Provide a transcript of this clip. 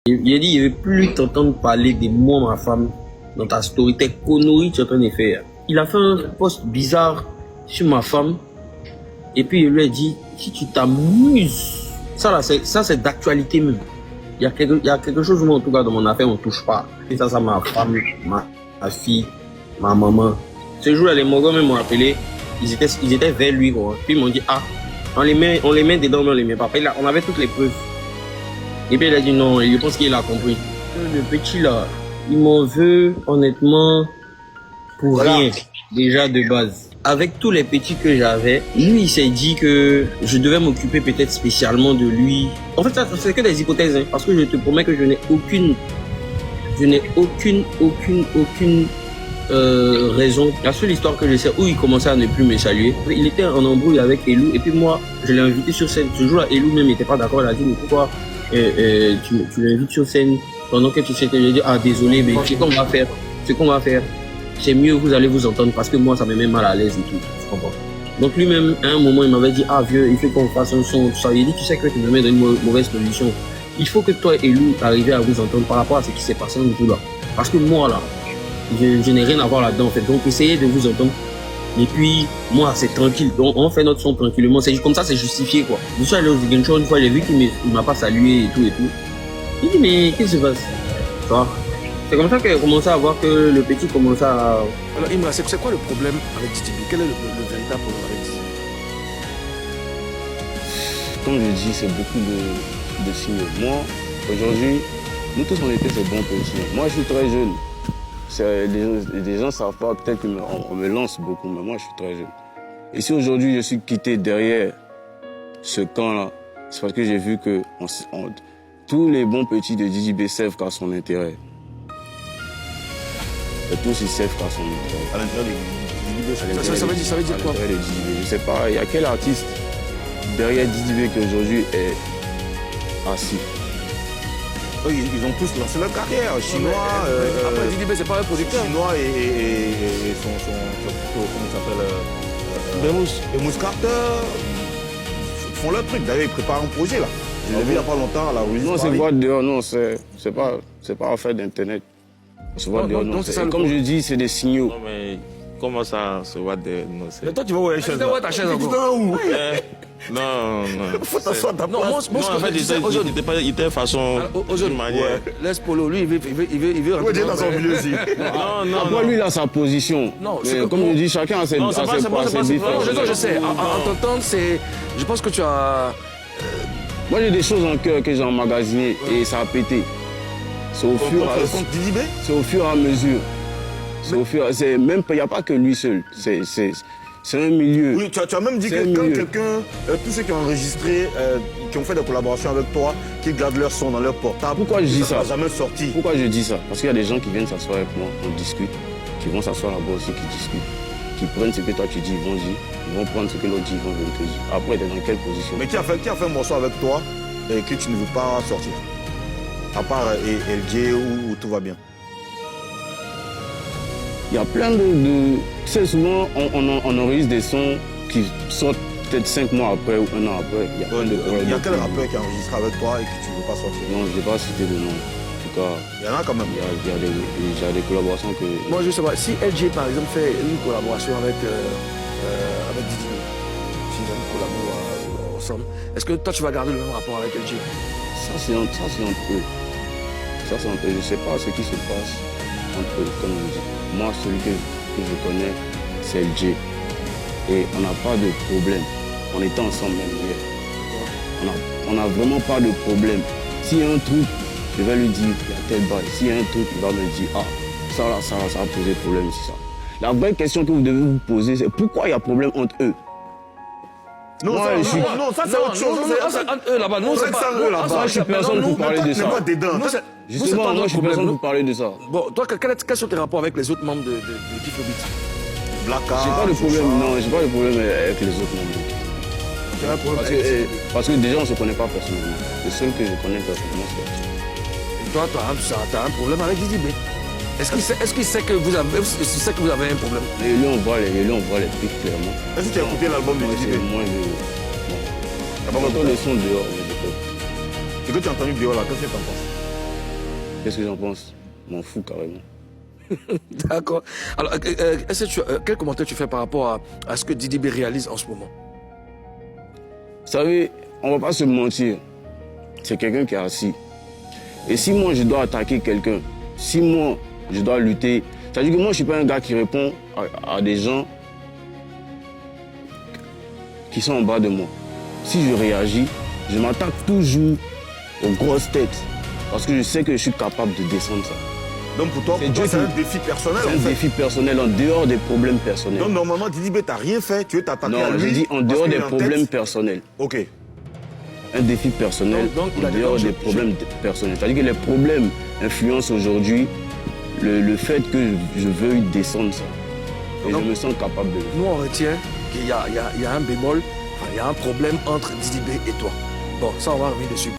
Il a dit, il ne veut plus t'entendre parler de moi, ma femme, dans ta story. Tes conneries, tu es en train de faire. Il a fait un post bizarre sur ma femme. Et puis, il lui a dit, si tu t'amuses, ça là, c'est d'actualité même. Il y a quelque chose, moi, en tout cas, dans mon affaire, on ne touche pas. Et ça, ma femme, ma fille, ma maman. Ce jour-là, les Mogos même m'ont appelé. Ils étaient vers lui, quoi. Puis ils m'ont dit, ah, on les met dedans, mais on les met pas. On avait toutes les preuves. Et puis il a dit non, et je pense qu'il a compris. Le petit là, il m'en veut honnêtement pour rien, déjà de base. Avec tous les petits que j'avais, lui il s'est dit que je devais m'occuper peut-être spécialement de lui. En fait, ça c'est que des hypothèses, hein, parce que je te promets que je n'ai aucune raison. La seule histoire que je sais où il commençait à ne plus me saluer, il était en embrouille avec Elou, et puis moi, je l'ai invité sur scène. Ce jour-là, Elou même n'était pas d'accord, il a dit mais pourquoi tu l'invites sur scène pendant que tu sais que j'ai dit ah désolé mais ce qu'on va faire c'est mieux, vous allez vous entendre parce que moi ça me met mal à l'aise et tout, tu comprends. Donc lui-même à un moment il m'avait dit ah vieux, il faut qu'on fasse un son, tout ça. Il dit tu sais que tu me mets dans une mauvaise position, il faut que toi et Lou arriviez à vous entendre par rapport à ce qui s'est passé en tout là, parce que moi là je n'ai rien à voir là-dedans en fait, donc essayez de vous entendre. Et puis, moi, c'est tranquille. Donc, on fait notre son tranquillement. C'est comme ça, c'est justifié, quoi. Je suis allé au Ziguinchor une fois, j'ai vu qu'il m'a pas salué et tout et tout. Il dit, mais qu'est-ce qui se passe? Tu vois? C'est comme ça qu'il a commencé à voir que le petit commençait à... Alors, Imra, c'est quoi le problème avec Didi B? Quel est le véritable problème avec Didi B? Comme je dis, c'est beaucoup de signaux. Moi, aujourd'hui, nous tous, on était ces bons petits. Moi, je suis très jeune. Les gens ne savent pas, peut-être qu'on me lance beaucoup, mais moi je suis très jeune. Et si aujourd'hui je suis quitté derrière ce camp-là, c'est parce que j'ai vu que tous les bons petits de Didi B servent qu'à son intérêt. Et tous ils servent qu'à son intérêt. À l'intérieur de Didi B, ça veut dire quoi? À l'intérieur de Didi B, je sais pas, il y a quel artiste derrière Didi B qui aujourd'hui est assis? Ils ont tous lancé leur carrière, chinois. Après, Didi B, c'est pas un producteur. Chinois et son comment il s'appelle et Mouscarter font leur truc. D'ailleurs, ils préparent un projet là. Je l'ai vu il n'y a pas longtemps à la rue. Non, c'est voir dehors, non, c'est pas affaire d'internet. Se voir dehors, non. Comme je dis, c'est des signaux. Non, mais comment ça se voit dehors? Mais toi, tu vas où la chaise? Ta chaise encore. Non. Faut t'asseoir ta place. Non, en fait, il était façon d'une manière. Laisse Polo, lui, il veut rentrer dans son milieu aussi. Non. Après, lui, il a sa position. Non, comme je dis, chacun a ses différences. Je sais. En t'entendant, je pense que tu as... Moi, j'ai des choses en cœur que j'ai emmagasinées et ça a pété. C'est au fur et à mesure. Il n'y a pas que lui seul. C'est un milieu. Oui, tu as même dit que quand tous ceux qui ont enregistré, qui ont fait des collaborations avec toi, qui gardent leur son dans leur portable. Pourquoi je dis ça? Jamais sorti. Pourquoi je dis ça? Parce qu'il y a des gens qui viennent s'asseoir avec moi, on discute, qui vont s'asseoir là-bas aussi, qui discutent, qui prennent ce que toi tu dis, ils vont dire, ils vont prendre ce que l'autre dit, ils vont venir te dire. Après, tu es dans quelle position? Mais qui a fait un morceau avec toi et que tu ne veux pas sortir? À part LG où tout va bien. Il y a plein de... Tu sais, souvent, on enregistre des sons qui sortent peut-être 5 mois après ou 1 an après. Il y a quel rappeur qui a enregistré avec toi et que tu ne veux pas sortir? Non, je ne vais pas citer de nom. En tout cas... Il y en a quand même. Il y a des collaborations que... Moi, je sais pas. Si LG, par exemple, fait une collaboration avec Didi, s'ils collaborent ensemble, est-ce que toi, tu vas garder le même rapport avec LG? Ça, c'est entre eux. Ça, c'est entre eux. Je ne sais pas ce qui se passe entre eux, comme on dit. Moi, celui que je connais, c'est LG. Et on n'a pas de problème. On était ensemble même hier. On n'a vraiment pas de problème. S'il y a un truc, je vais lui dire, il y a tel bail. S'il y a un truc, il va me dire, ah, ça va poser problème, c'est ça. La vraie question que vous devez vous poser, c'est pourquoi il y a problème entre eux? Non, ça c'est autre chose. C'est entre eux là-bas. Non, c'est pas eux là-bas. Moi, je suis personne pour parler de ça. Justement, moi, je suis personne pour parler de ça. Bon, toi, quels sont tes rapports avec les autres membres de Kiflo Beat? Blacka. J'ai pas de problème, non, j'ai pas de problème avec les autres membres. Parce que déjà, on se connaît pas personnellement. Le seul que je connais personnellement, c'est LG. Et toi, tu as un problème avec Didi B? Est-ce qu'il sait que vous avez un problème? Et lui, on voit les pics clairement. Est-ce que tu as écouté l'album de Didi B? Moi, J'entends les sons dehors. Et que tu as entendu dehors là, qu'est-ce que tu en penses? Qu'est-ce que j'en pense? Je m'en fous carrément. D'accord. Alors, quel commentaire tu fais par rapport à ce que Didi B réalise en ce moment? Vous savez, on va pas se mentir. C'est quelqu'un qui est assis. Et si moi, je dois attaquer quelqu'un, si moi, je dois lutter, c'est-à-dire que moi, je suis pas un gars qui répond à des gens qui sont en bas de moi. Si je réagis, je m'attaque toujours aux grosses têtes. Parce que je sais que je suis capable de descendre ça. Donc pour toi, c'est un défi personnel. C'est un défi personnel en dehors des problèmes personnels. Donc normalement, Didi B, t'as rien fait, tu veux t'attaquer à lui. Non, je dis en dehors des problèmes personnels. Ok. Un défi personnel en dehors des problèmes personnels. C'est-à-dire que les problèmes influencent aujourd'hui le fait que je veuille descendre ça. Et je me sens capable de le faire. Nous, on retient qu'il y a un bémol, il y a un problème entre Didi B et toi. Bon, ça, on va revenir dessus.